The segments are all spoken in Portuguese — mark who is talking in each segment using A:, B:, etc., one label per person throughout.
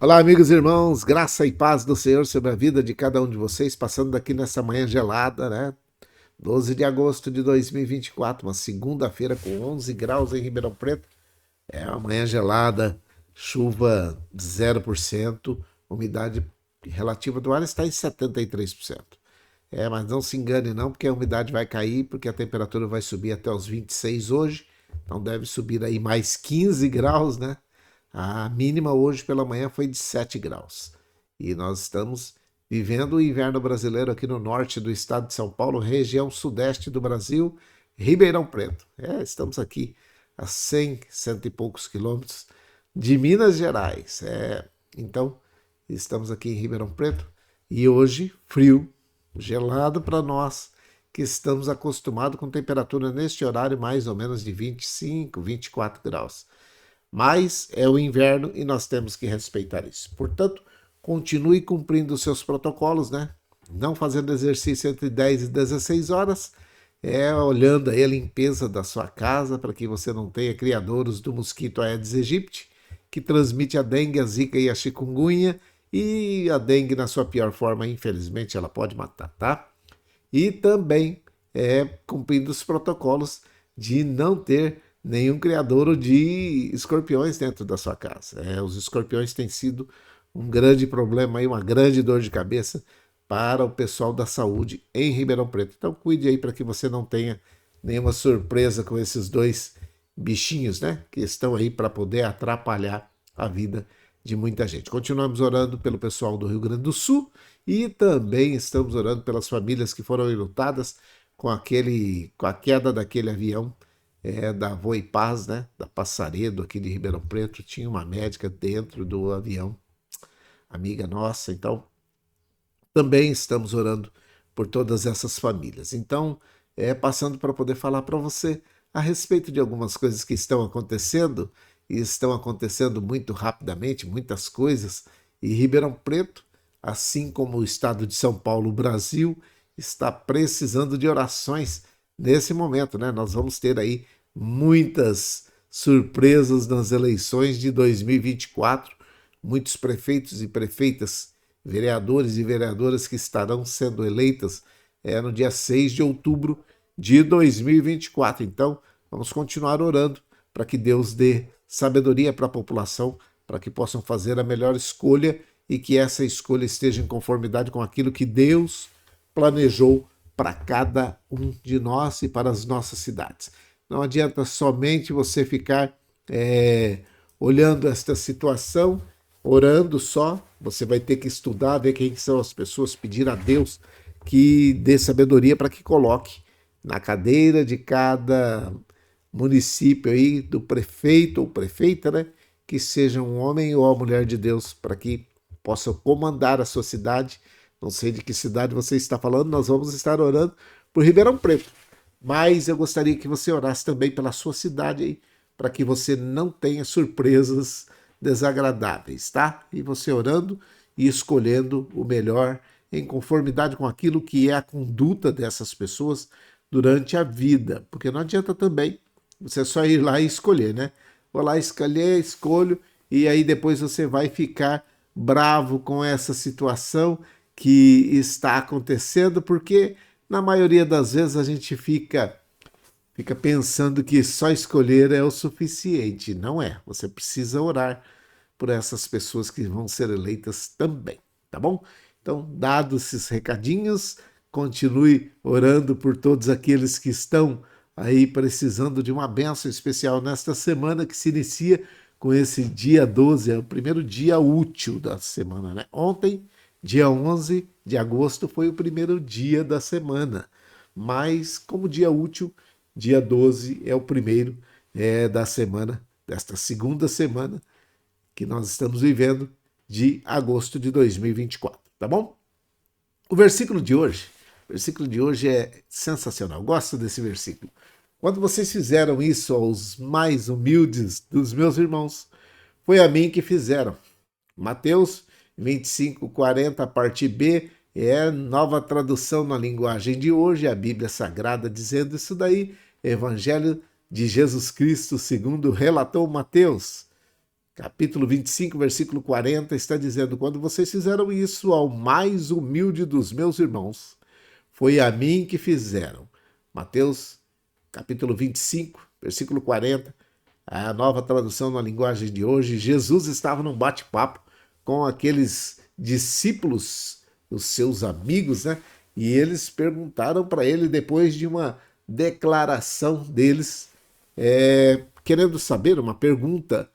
A: Olá, amigos e irmãos, graça e paz do Senhor sobre a vida de cada um de vocês, passando daqui nessa manhã gelada, né? 12 de agosto de 2024, uma segunda-feira com 11 graus em Ribeirão Preto. É uma manhã gelada, chuva 0%, umidade relativa do ar está em 73%. Mas não se engane não, porque a umidade vai cair, porque a temperatura vai subir até os 26 hoje, então deve subir aí mais 15 graus, né? A mínima hoje pela manhã foi de 7 graus. E nós estamos vivendo o inverno brasileiro aqui no norte do estado de São Paulo, região sudeste do Brasil, Ribeirão Preto. Estamos aqui a 100, cento e poucos quilômetros de Minas Gerais. Então, estamos aqui em Ribeirão Preto e hoje frio, gelado para nós que estamos acostumados com temperatura neste horário mais ou menos de 25, 24 graus. Mas é o inverno e nós temos que respeitar isso. Portanto, continue cumprindo os seus protocolos, né? Não fazendo exercício entre 10 e 16 horas, olhando aí a limpeza da sua casa para que você não tenha criadouros do mosquito Aedes aegypti, que transmite a dengue, a zika e a chikungunya, e a dengue na sua pior forma, infelizmente, ela pode matar, tá? E também cumprindo os protocolos de não ter nenhum criadouro de escorpiões dentro da sua casa. Os escorpiões têm sido um grande problema e uma grande dor de cabeça para o pessoal da saúde em Ribeirão Preto. Então cuide aí para que você não tenha nenhuma surpresa com esses dois bichinhos, né? Que estão aí para poder atrapalhar a vida de muita gente. Continuamos orando pelo pessoal do Rio Grande do Sul e também estamos orando pelas famílias que foram enlutadas com a queda daquele avião da Voe Paz, né? Da Passaredo aqui de Ribeirão Preto. Tinha uma médica dentro do avião, amiga nossa. Então, também estamos orando por todas essas famílias. Então, passando para poder falar para você a respeito de algumas coisas que estão acontecendo, e estão acontecendo muito rapidamente, muitas coisas, e Ribeirão Preto, assim como o estado de São Paulo, o Brasil, está precisando de orações nesse momento, né? Nós vamos ter aí muitas surpresas nas eleições de 2024, muitos prefeitos e prefeitas, vereadores e vereadoras que estarão sendo eleitas no dia 6 de outubro de 2024. Então, vamos continuar orando para que Deus dê sabedoria para a população, para que possam fazer a melhor escolha e que essa escolha esteja em conformidade com aquilo que Deus planejou para cada um de nós e para as nossas cidades. Não adianta somente você ficar olhando esta situação, orando só. Você vai ter que estudar, ver quem são as pessoas, pedir a Deus que dê sabedoria para que coloque na cadeira de cada município aí, do prefeito ou prefeita, né? Que seja um homem ou uma mulher de Deus, para que possa comandar a sua cidade. Não sei de que cidade você está falando, nós vamos estar orando por Ribeirão Preto. Mas eu gostaria que você orasse também pela sua cidade aí, para que você não tenha surpresas desagradáveis, tá? E você orando e escolhendo o melhor em conformidade com aquilo que é a conduta dessas pessoas durante a vida. Porque não adianta também você só ir lá e escolher, né? Vou lá escolher, escolho, e aí depois você vai ficar bravo com essa situação que está acontecendo, porque na maioria das vezes a gente fica pensando que só escolher é o suficiente. Não é. Você precisa orar por essas pessoas que vão ser eleitas também, tá bom? Então, dados esses recadinhos, continue orando por todos aqueles que estão aí precisando de uma bênção especial nesta semana que se inicia com esse dia 12, é o primeiro dia útil da semana, né? Ontem, dia 11 de agosto, foi o primeiro dia da semana, mas como dia útil, dia 12 é o primeiro da semana, desta segunda semana que nós estamos vivendo de agosto de 2024, tá bom? O versículo de hoje é sensacional, gosto desse versículo. Quando vocês fizeram isso aos mais humildes dos meus irmãos, foi a mim que fizeram. Mateus 25:40, parte B, é nova tradução na linguagem de hoje, a Bíblia Sagrada dizendo isso daí, Evangelho de Jesus Cristo segundo relatou Mateus. capítulo 25, versículo 40, está dizendo: quando vocês fizeram isso ao mais humilde dos meus irmãos, foi a mim que fizeram. Mateus, capítulo 25, versículo 40, a nova tradução na linguagem de hoje. Jesus estava num bate-papo com aqueles discípulos, os seus amigos, né? E eles perguntaram para ele, depois de uma declaração deles, querendo saber, uma pergunta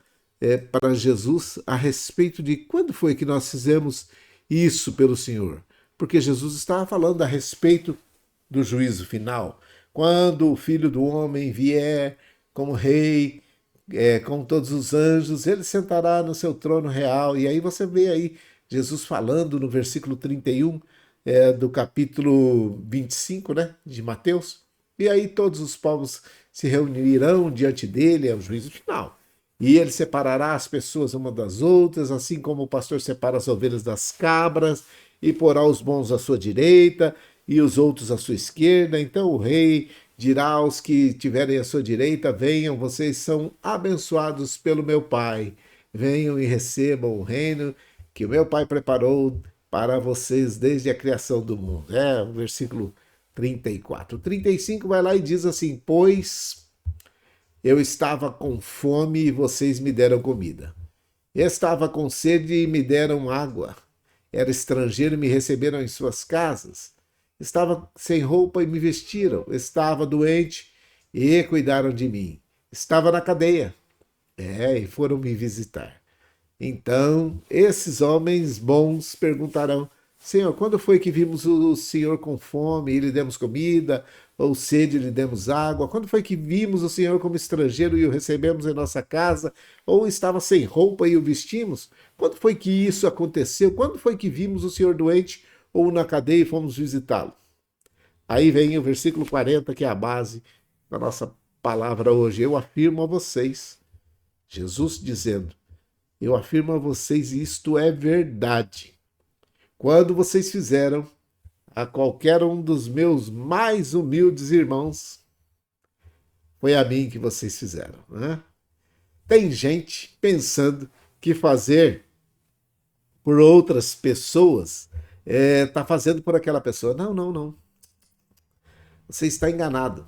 A: para Jesus a respeito de quando foi que nós fizemos isso pelo Senhor. Porque Jesus estava falando a respeito do juízo final. Quando o Filho do Homem vier como rei, com todos os anjos, ele sentará no seu trono real. E aí você vê aí Jesus falando no versículo 31 do capítulo 25, né, de Mateus. E aí todos os povos se reunirão diante dele, é o juízo final. E ele separará as pessoas uma das outras, assim como o pastor separa as ovelhas das cabras, e porá os bons à sua direita e os outros à sua esquerda. Então o rei dirá aos que tiverem à sua direita: venham, vocês são abençoados pelo meu Pai. Venham e recebam o reino que o meu Pai preparou para vocês desde a criação do mundo. É o versículo 34. 35 vai lá e diz assim: pois eu estava com fome e vocês me deram comida. Estava com sede e me deram água. Era estrangeiro e me receberam em suas casas. Estava sem roupa e me vestiram. Estava doente e cuidaram de mim. Estava na cadeia. E foram me visitar. Então, esses homens bons perguntarão: Senhor, quando foi que vimos o Senhor com fome e lhe demos comida, ou sede e lhe demos água? Quando foi que vimos o Senhor como estrangeiro e o recebemos em nossa casa, ou estava sem roupa e o vestimos? Quando foi que isso aconteceu? Quando foi que vimos o Senhor doente ou na cadeia e fomos visitá-lo? Aí vem o versículo 40, que é a base da nossa palavra hoje. Eu afirmo a vocês, Jesus dizendo: eu afirmo a vocês, e isto é verdade. Quando vocês fizeram a qualquer um dos meus mais humildes irmãos, foi a mim que vocês fizeram. Né? Tem gente pensando que fazer por outras pessoas está fazendo por aquela pessoa. Não, não, não. Você está enganado.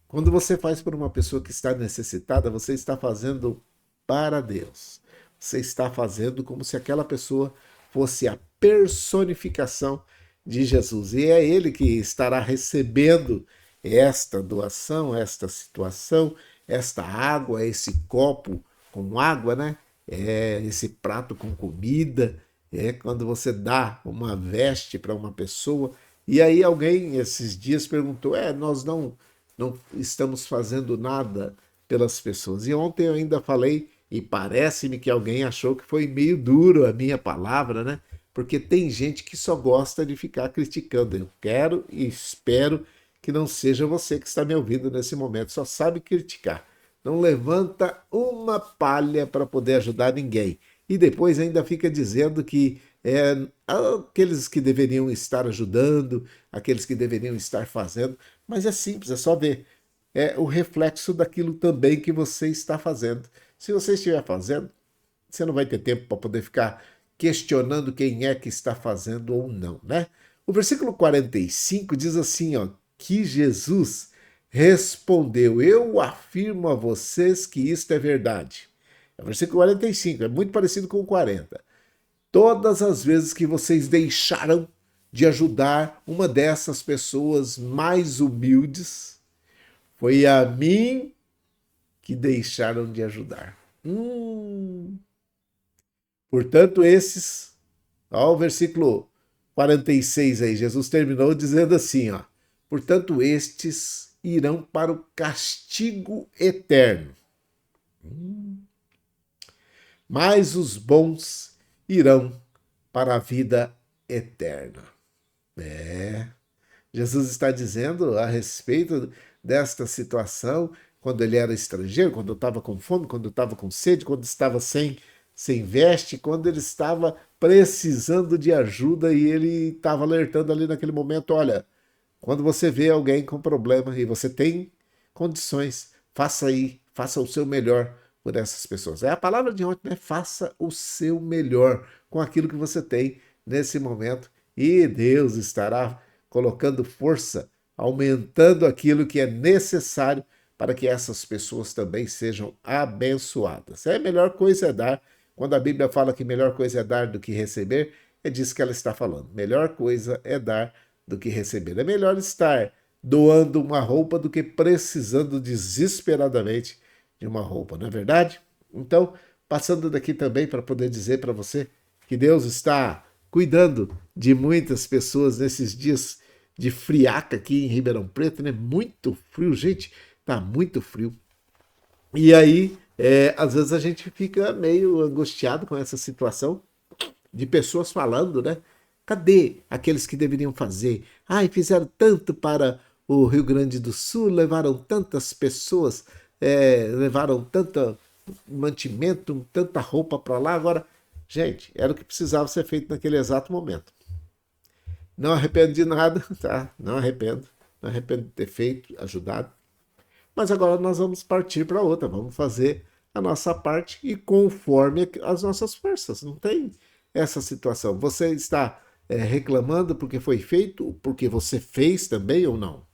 A: Quando você faz por uma pessoa que está necessitada, você está fazendo para Deus. Você está fazendo como se aquela pessoa fosse a personificação de Jesus. E é ele que estará recebendo esta doação, esta situação, esta água, esse copo com água, né? Esse prato com comida. Quando você dá uma veste para uma pessoa. E aí alguém esses dias perguntou: nós não estamos fazendo nada pelas pessoas. E ontem eu ainda falei, e parece-me que alguém achou que foi meio duro a minha palavra, né? Porque tem gente que só gosta de ficar criticando. Eu quero e espero que não seja você que está me ouvindo nesse momento, só sabe criticar. Não levanta uma palha para poder ajudar ninguém. E depois ainda fica dizendo que aqueles que deveriam estar ajudando, aqueles que deveriam estar fazendo, mas é simples, é só ver. É o reflexo daquilo também que você está fazendo. Se você estiver fazendo, você não vai ter tempo para poder ficar questionando quem é que está fazendo ou não, né? O versículo 45 diz assim, ó, que Jesus respondeu: eu afirmo a vocês que isto é verdade. É o versículo 45, é muito parecido com o 40. Todas as vezes que vocês deixaram de ajudar uma dessas pessoas mais humildes, foi a mim que deixaram de ajudar. Portanto, esses, ó, o versículo 46 aí, Jesus terminou dizendo assim, ó: portanto, estes irão para o castigo eterno, mas os bons irão para a vida eterna. Jesus está dizendo a respeito desta situação, quando ele era estrangeiro, quando estava com fome, quando estava com sede, quando estava sem veste, quando ele estava precisando de ajuda, e ele estava alertando ali naquele momento: olha, quando você vê alguém com problema e você tem condições, faça o seu melhor. por essas pessoas. É a palavra de ontem, né? Faça o seu melhor com aquilo que você tem nesse momento e Deus estará colocando força, aumentando aquilo que é necessário para que essas pessoas também sejam abençoadas. É a melhor coisa é dar. Quando a Bíblia fala que melhor coisa é dar do que receber, é disso que ela está falando. Melhor coisa é dar do que receber. É melhor estar doando uma roupa do que precisando desesperadamente de uma roupa, não é verdade? Então, passando daqui também para poder dizer para você que Deus está cuidando de muitas pessoas nesses dias de friaca aqui em Ribeirão Preto, né? Muito frio, gente, tá muito frio. E aí, às vezes a gente fica meio angustiado com essa situação de pessoas falando, né? Cadê aqueles que deveriam fazer? Ai, fizeram tanto para o Rio Grande do Sul, levaram tantas pessoas, levaram tanto mantimento, tanta roupa para lá. Agora, gente, era o que precisava ser feito naquele exato momento. Não arrependo de nada, tá? Não arrependo. Não arrependo de ter feito, ajudado. Mas agora nós vamos partir para outra. Vamos fazer a nossa parte e conforme as nossas forças. Não tem essa situação. Você está reclamando porque foi feito, porque você fez também ou não?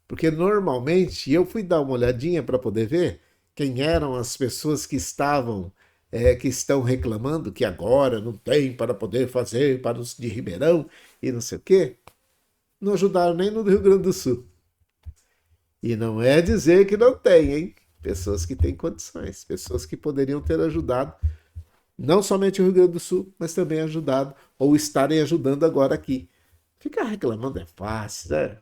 A: Porque normalmente eu fui dar uma olhadinha para poder ver quem eram as pessoas que estão reclamando que agora não tem para poder fazer para os de Ribeirão e não sei o quê. Não ajudaram nem no Rio Grande do Sul. E não é dizer que não tem, hein? Pessoas que têm condições, pessoas que poderiam ter ajudado não somente o Rio Grande do Sul, mas também ajudado ou estarem ajudando agora aqui. Ficar reclamando é fácil, né?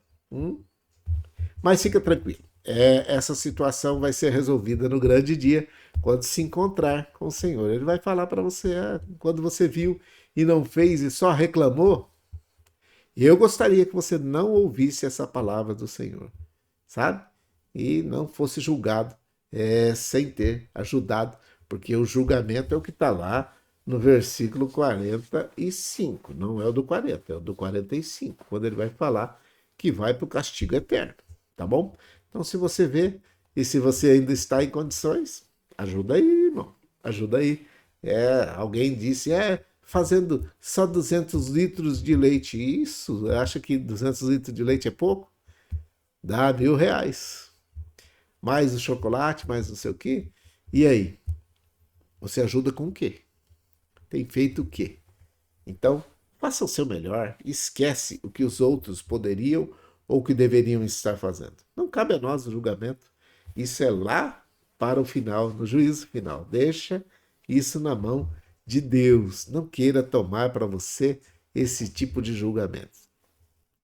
A: Mas fica tranquilo. Essa situação vai ser resolvida no grande dia, quando se encontrar com o Senhor. Ele vai falar para você, quando você viu e não fez e só reclamou, eu gostaria que você não ouvisse essa palavra do Senhor, sabe? E não fosse julgado sem ter ajudado, porque o julgamento é o que está lá no versículo 45, não é o do 40, é o do 45, quando ele vai falar que vai para o castigo eterno, tá bom? Então, se você vê e se você ainda está em condições, ajuda aí, irmão, ajuda aí. Alguém disse, fazendo só 200 litros de leite. Isso, acha que 200 litros de leite é pouco? Dá R$ 1.000. Mais o chocolate, mais não sei o quê. E aí? Você ajuda com o quê? Tem feito o quê? Então, faça o seu melhor. Esquece o que os outros poderiam ou que deveriam estar fazendo. Não cabe a nós o julgamento. Isso é lá para o final, no juízo final. Deixa isso na mão de Deus. Não queira tomar para você esse tipo de julgamento.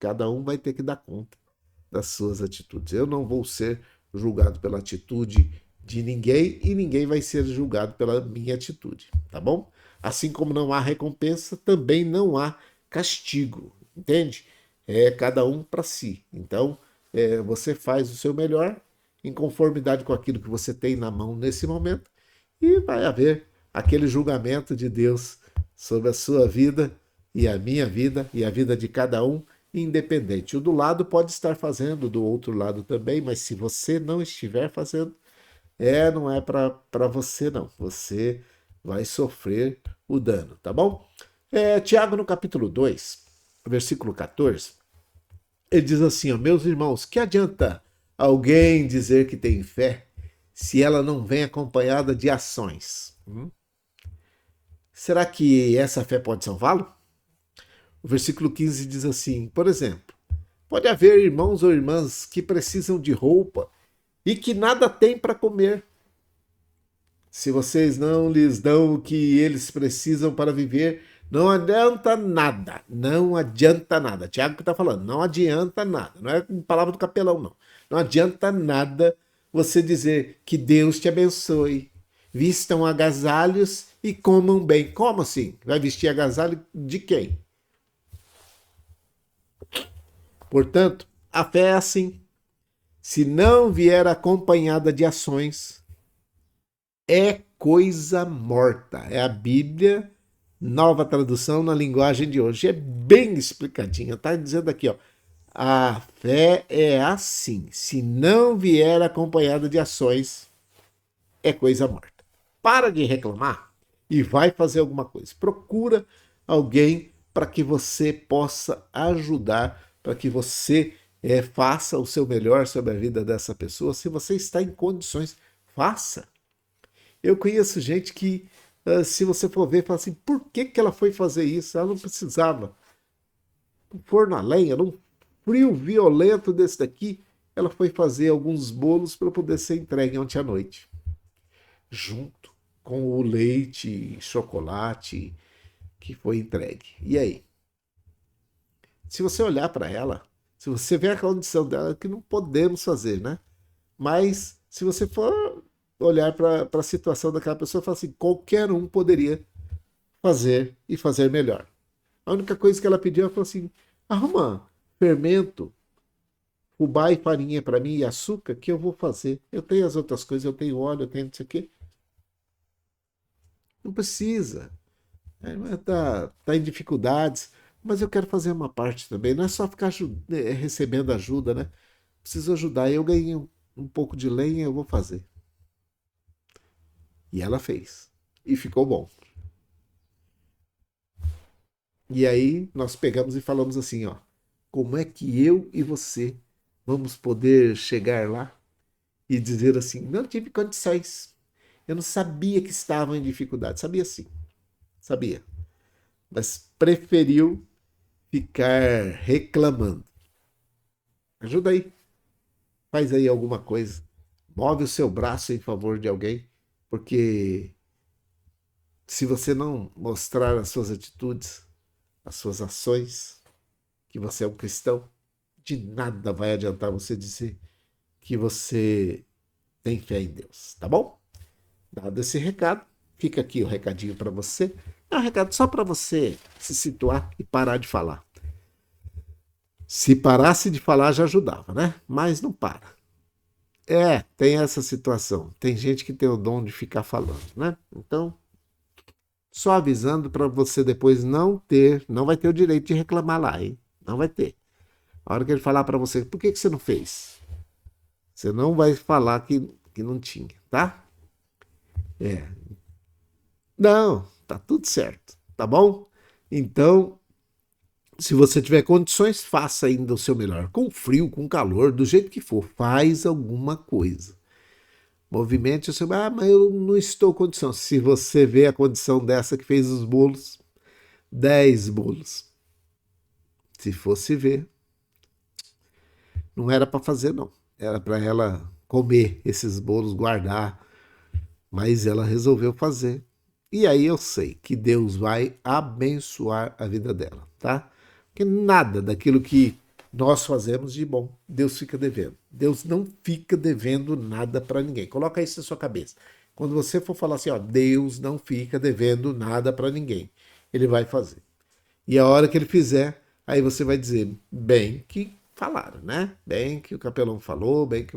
A: Cada um vai ter que dar conta das suas atitudes. Eu não vou ser julgado pela atitude de ninguém e ninguém vai ser julgado pela minha atitude, tá bom? Assim como não há recompensa, também não há castigo, entende? É cada um para si. Então, você faz o seu melhor em conformidade com aquilo que você tem na mão nesse momento e vai haver aquele julgamento de Deus sobre a sua vida e a minha vida e a vida de cada um, independente. O do lado pode estar fazendo, do outro lado também, mas se você não estiver fazendo, não é para você não. Você vai sofrer o dano, tá bom? Tiago no capítulo 2, versículo 14, ele diz assim, meus irmãos, que adianta alguém dizer que tem fé se ela não vem acompanhada de ações? Será que essa fé pode salvá-lo? O versículo 15 diz assim, por exemplo, pode haver irmãos ou irmãs que precisam de roupa e que nada têm para comer. Se vocês não lhes dão o que eles precisam para viver, não adianta nada. Não adianta nada. Tiago que está falando, não adianta nada. Não é palavra do capelão, não. Não adianta nada você dizer que Deus te abençoe. Vistam agasalhos e comam bem. Como assim? Vai vestir agasalho de quem? Portanto, a fé é assim. Se não vier acompanhada de ações, é coisa morta. É a Bíblia, nova tradução na linguagem de hoje. É bem explicadinha. Está dizendo aqui, a fé é assim. Se não vier acompanhada de ações, é coisa morta. para de reclamar e vai fazer alguma coisa. Procura alguém para que você possa ajudar, para que você faça o seu melhor sobre a vida dessa pessoa. Se você está em condições, faça. Eu conheço gente que, se você for ver, fala assim, por que, que ela foi fazer isso? Ela não precisava. Um forno a lenha, num frio violento desse daqui, ela foi fazer alguns bolos para poder ser entregue ontem à noite, junto com o leite e chocolate que foi entregue. E aí? Se você olhar para ela, se você ver a condição dela, que não podemos fazer, né? Mas se você for olhar para a situação daquela pessoa, fala assim, qualquer um poderia fazer e fazer melhor. A única coisa que ela pediu, ela falou assim, arruma fermento, fubá e farinha para mim e açúcar que eu vou fazer. Eu tenho as outras coisas, eu tenho óleo, eu tenho não sei o quê. Não precisa. Tá em dificuldades, mas eu quero fazer uma parte também. Não é só ficar recebendo ajuda, né? Preciso ajudar. Eu ganhei um pouco de lenha, eu vou fazer. E ela fez. E ficou bom. E aí nós pegamos e falamos assim, ó, como é que eu e você vamos poder chegar lá e dizer assim, não tive condições. Eu não sabia que estavam em dificuldade. Sabia sim, sabia. Mas preferiu ficar reclamando. Ajuda aí, faz aí alguma coisa. Move o seu braço em favor de alguém, porque se você não mostrar as suas atitudes, as suas ações, que você é um cristão, de nada vai adiantar você dizer que você tem fé em Deus, tá bom? Dado esse recado, fica aqui o recadinho para você. É um recado só para você se situar e parar de falar. Se parasse de falar já ajudava, né? Mas não para. Tem essa situação. Tem gente que tem o dom de ficar falando, né? Então, só avisando para você depois não vai ter o direito de reclamar lá, hein? Não vai ter. A hora que ele falar para você, por que, que você não fez? Você não vai falar que não tinha, tá? É. Não, tá tudo certo, tá bom? Então, se você tiver condições, faça ainda o seu melhor. Com frio, com calor, do jeito que for, faz alguma coisa. Movimente o seu. Ah, mas eu não estou em condição. Se você vê a condição dessa que fez os bolos, 10 bolos. Se fosse ver, não era para fazer, não. Era para ela comer esses bolos, guardar. Mas ela resolveu fazer. E aí eu sei que Deus vai abençoar a vida dela, tá? Porque nada daquilo que nós fazemos de bom, Deus fica devendo. Deus não fica devendo nada para ninguém. Coloca isso na sua cabeça. Quando você for falar assim, ó, Deus não fica devendo nada para ninguém. Ele vai fazer. E a hora que ele fizer, aí você vai dizer, bem que falaram, né? Bem que o capelão falou, bem que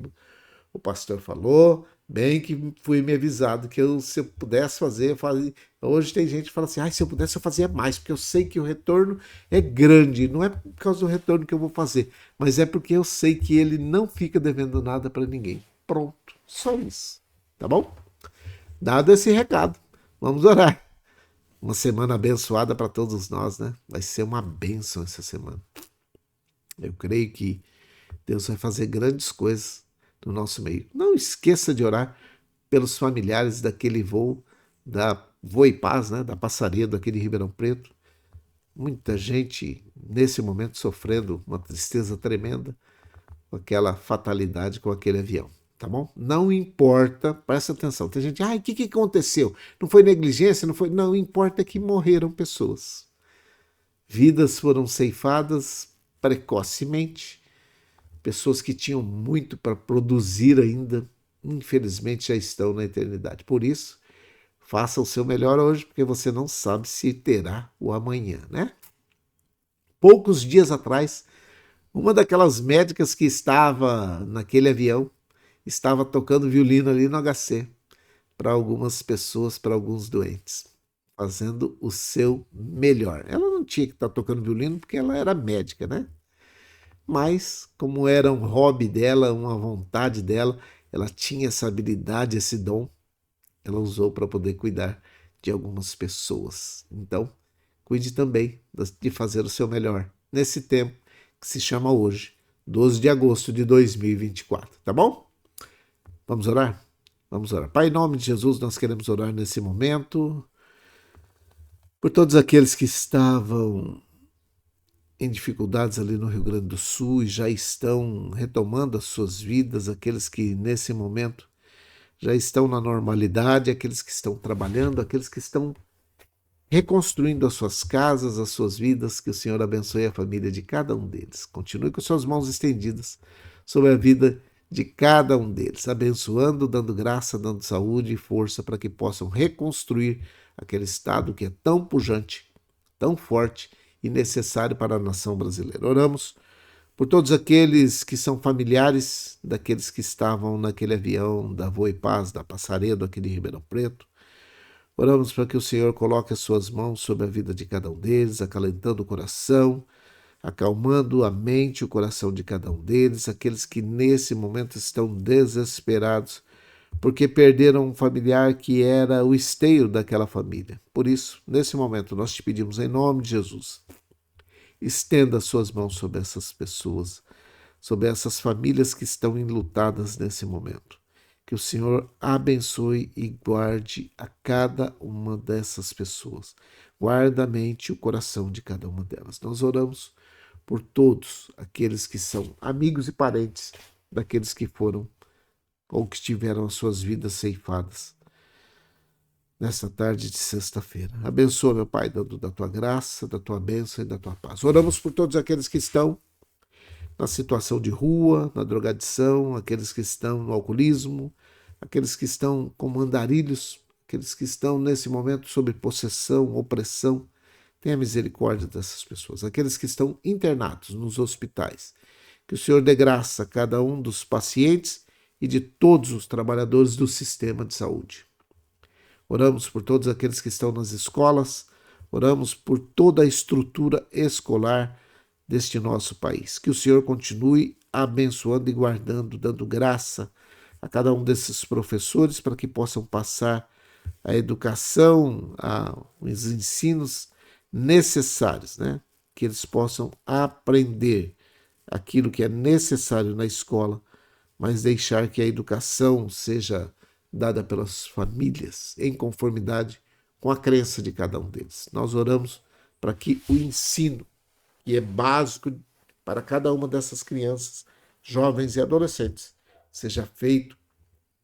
A: o pastor falou, bem que fui me avisado que se eu pudesse fazer, eu fazia. Hoje tem gente que fala assim, se eu pudesse eu fazia mais, porque eu sei que o retorno é grande, não é por causa do retorno que eu vou fazer, mas é porque eu sei que ele não fica devendo nada para ninguém. Pronto, só isso, tá bom? Dado esse recado, vamos orar. Uma semana abençoada para todos nós, né? Vai ser uma bênção essa semana. Eu creio que Deus vai fazer grandes coisas no nosso meio. Não esqueça de orar pelos familiares daquele voo, da Voa e Paz, né, da Passaredo aqui de Ribeirão Preto. Muita gente nesse momento sofrendo uma tristeza tremenda com aquela fatalidade com aquele avião, tá bom? Não importa, presta atenção. Tem gente, o que aconteceu? Não foi negligência? Não foi? Não, importa que morreram pessoas. Vidas foram ceifadas precocemente. Pessoas que tinham muito para produzir ainda, infelizmente já estão na eternidade. Por isso, faça o seu melhor hoje, porque você não sabe se terá o amanhã, né? Poucos dias atrás, uma daquelas médicas que estava naquele avião estava tocando violino ali no HC para algumas pessoas, para alguns doentes, fazendo o seu melhor. Ela não tinha que estar tocando violino porque ela era médica, né? Mas, como era um hobby dela, uma vontade dela, ela tinha essa habilidade, esse dom, ela usou para poder cuidar de algumas pessoas. Então, cuide também de fazer o seu melhor nesse tempo que se chama hoje, 12 de agosto de 2024, tá bom? Vamos orar? Vamos orar. Pai, em nome de Jesus, nós queremos orar nesse momento por todos aqueles que estavam em dificuldades ali no Rio Grande do Sul e já estão retomando as suas vidas, aqueles que nesse momento já estão na normalidade, aqueles que estão trabalhando, aqueles que estão reconstruindo as suas casas, as suas vidas, que o Senhor abençoe a família de cada um deles. Continue com suas mãos estendidas sobre a vida de cada um deles, abençoando, dando graça, dando saúde e força para que possam reconstruir aquele estado que é tão pujante, tão forte e necessário para a nação brasileira. Oramos por todos aqueles que são familiares daqueles que estavam naquele avião da Voa e Paz, da Passaredo, aqui de Ribeirão Preto. Oramos para que o Senhor coloque as suas mãos sobre a vida de cada um deles, acalentando o coração, acalmando a mente e o coração de cada um deles, aqueles que nesse momento estão desesperados, porque perderam um familiar que era o esteio daquela família. Por isso, nesse momento, nós te pedimos em nome de Jesus, estenda as suas mãos sobre essas pessoas, sobre essas famílias que estão enlutadas nesse momento. Que o Senhor abençoe e guarde a cada uma dessas pessoas. Guarda a mente e o coração de cada uma delas. Nós oramos por todos aqueles que são amigos e parentes daqueles que foram ou que tiveram as suas vidas ceifadas nesta tarde de sexta-feira. Abençoa, meu Pai, dando da tua graça, da tua bênção e da tua paz. Oramos por todos aqueles que estão na situação de rua, na drogadição, aqueles que estão no alcoolismo, aqueles que estão como andarilhos, aqueles que estão nesse momento sob possessão, opressão. Tenha misericórdia dessas pessoas, aqueles que estão internados nos hospitais. Que o Senhor dê graça a cada um dos pacientes e de todos os trabalhadores do sistema de saúde. Oramos por todos aqueles que estão nas escolas, oramos por toda a estrutura escolar deste nosso país. Que o Senhor continue abençoando e guardando, dando graça a cada um desses professores para que possam passar a educação, os ensinos necessários, né? Que eles possam aprender aquilo que é necessário na escola, mas deixar que a educação seja dada pelas famílias em conformidade com a crença de cada um deles. Nós oramos para que o ensino, que é básico para cada uma dessas crianças, jovens e adolescentes, seja feito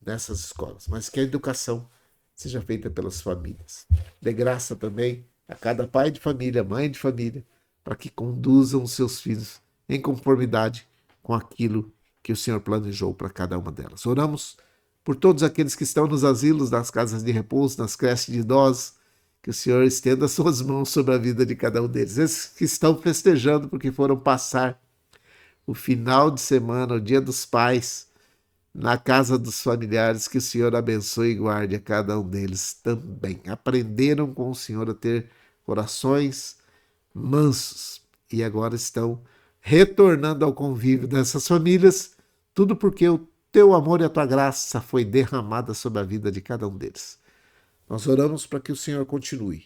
A: nessas escolas, mas que a educação seja feita pelas famílias. Dê graça também a cada pai de família, mãe de família, para que conduzam os seus filhos em conformidade com aquilo que o Senhor planejou para cada uma delas. Oramos por todos aqueles que estão nos asilos, nas casas de repouso, nas creches de idosos, que o Senhor estenda suas mãos sobre a vida de cada um deles. Esses que estão festejando porque foram passar o final de semana, o Dia dos Pais, na casa dos familiares, que o Senhor abençoe e guarde a cada um deles também. Aprenderam com o Senhor a ter corações mansos e agora estão retornando ao convívio dessas famílias, tudo porque o teu amor e a tua graça foi derramada sobre a vida de cada um deles. Nós oramos para que o Senhor continue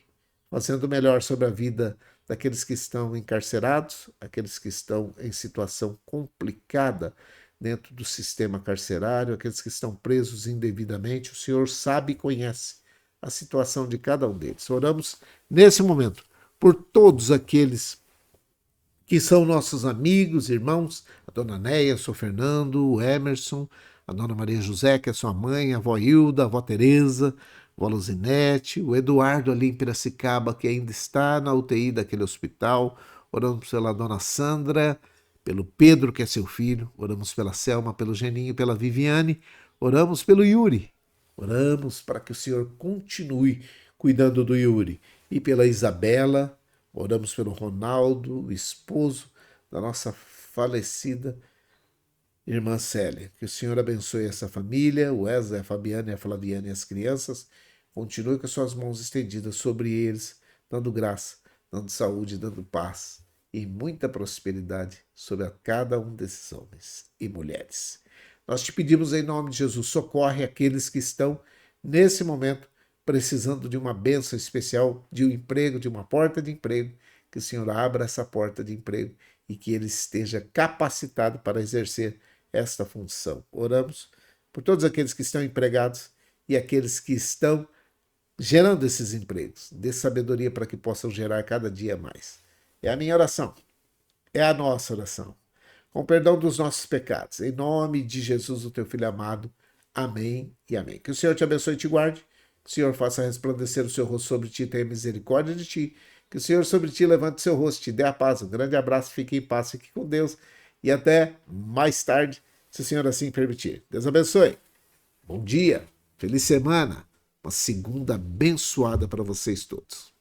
A: fazendo o melhor sobre a vida daqueles que estão encarcerados, aqueles que estão em situação complicada dentro do sistema carcerário, aqueles que estão presos indevidamente. O Senhor sabe e conhece a situação de cada um deles. Oramos nesse momento por todos aqueles que são nossos amigos, irmãos, a dona Néia, o senhor Fernando, o Emerson, a dona Maria José, que é sua mãe, a avó Hilda, a avó Tereza, a avó Luzinete, o Eduardo ali em Piracicaba, que ainda está na UTI daquele hospital. Oramos pela dona Sandra, pelo Pedro, que é seu filho, oramos pela Selma, pelo Geninho, pela Viviane, oramos pelo Yuri, oramos para que o Senhor continue cuidando do Yuri, e pela Isabela, oramos pelo Ronaldo, o esposo da nossa falecida irmã Célia. Que o Senhor abençoe essa família, o Wesley, a Fabiana, a Flaviana e as crianças. Continue com as suas mãos estendidas sobre eles, dando graça, dando saúde, dando paz e muita prosperidade sobre a cada um desses homens e mulheres. Nós te pedimos em nome de Jesus, socorre aqueles que estão nesse momento, precisando de uma bênção especial, de um emprego, de uma porta de emprego, que o Senhor abra essa porta de emprego e que ele esteja capacitado para exercer esta função. Oramos por todos aqueles que estão empregados e aqueles que estão gerando esses empregos. Dê sabedoria para que possam gerar cada dia mais. É a minha oração. É a nossa oração. Com perdão dos nossos pecados. Em nome de Jesus, o teu Filho amado. Amém e amém. Que o Senhor te abençoe e te guarde. Que o Senhor faça resplandecer o seu rosto sobre ti e tenha misericórdia de ti. Que o Senhor sobre ti levante o seu rosto e te dê a paz. Um grande abraço, fique em paz, fique com Deus. E até mais tarde, se o Senhor assim permitir. Deus abençoe. Bom dia, feliz semana. Uma segunda abençoada para vocês todos.